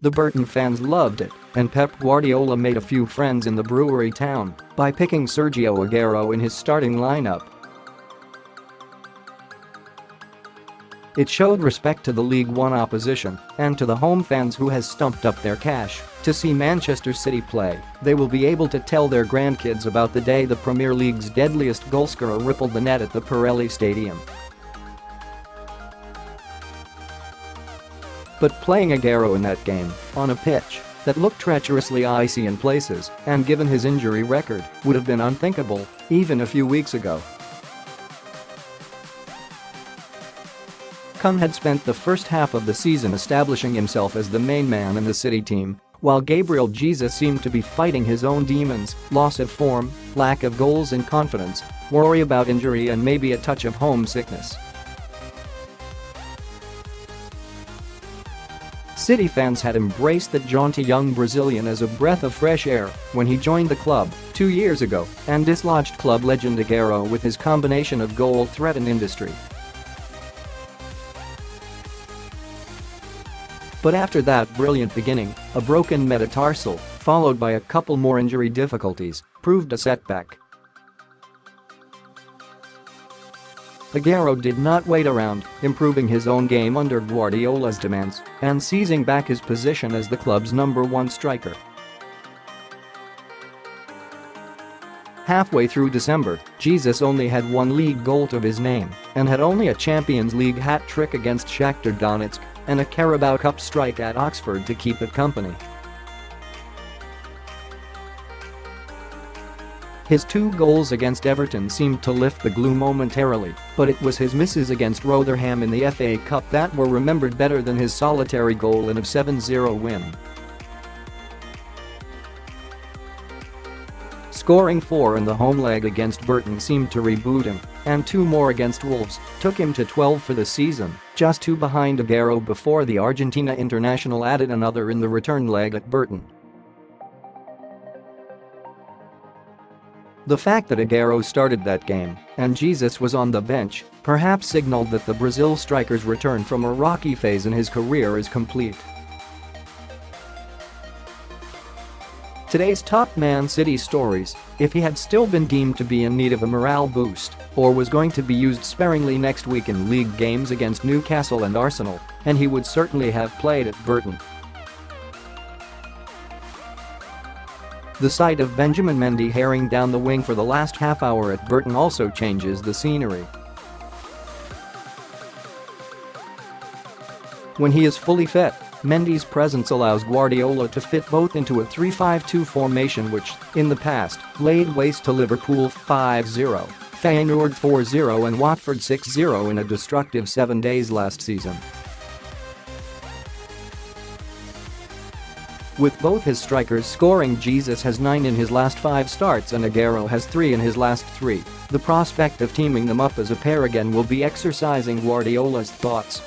The Burton fans loved it, and Pep Guardiola made a few friends in the brewery town by picking Sergio Aguero in his starting lineup. It showed respect to the League One opposition and to the home fans who has stumped up their cash to see Manchester City play. They will be able to tell their grandkids about the day the Premier League's deadliest goalscorer rippled the net at the Pirelli Stadium. But playing Aguero in that game, on a pitch that looked treacherously icy in places, and given his injury record, would have been unthinkable even a few weeks ago. Kun had spent the first half of the season establishing himself as the main man in the City team, while Gabriel Jesus seemed to be fighting his own demons: loss of form, lack of goals and confidence, worry about injury and maybe a touch of homesickness. City fans had embraced the jaunty young Brazilian as a breath of fresh air when he joined the club 2 years ago and dislodged club legend Aguero with his combination of goal threat and industry. But after that brilliant beginning, a broken metatarsal, followed by a couple more injury difficulties, proved a setback. Aguero did not wait around, improving his own game under Guardiola's demands and seizing back his position as the club's #1 striker. Halfway through December, Jesus only had one league goal to his name and had only a Champions League hat-trick against Shakhtar Donetsk and a Carabao Cup strike at Oxford to keep it company. His 2 goals against Everton seemed to lift the gloom momentarily, but it was his misses against Rotherham in the FA Cup that were remembered better than his solitary goal in a 7-0 win. Scoring 4 in the home leg against Burton seemed to reboot him, and 2 more against Wolves took him to 12 for the season, just 2 behind Aguero before the Argentina international added another in the return leg at Burton. The fact that Aguero started that game and Jesus was on the bench perhaps signaled that the Brazil striker's return from a rocky phase in his career is complete. Today's top Man City stories: if he had still been deemed to be in need of a morale boost or was going to be used sparingly next week in league games against Newcastle and Arsenal, and he would certainly have played at Burton. The sight of Benjamin Mendy haring down the wing for the last half hour at Burton also changes the scenery. When he is fully fit, Mendy's presence allows Guardiola to fit both into a 3-5-2 formation which, in the past, laid waste to Liverpool 5-0, Feyenoord 4-0 and Watford 6-0 in a destructive 7 days last season. With both his strikers scoring, Jesus has 9 in his last 5 starts and Aguero has 3 in his last 3. The prospect of teaming them up as a pair again will be exercising Guardiola's thoughts.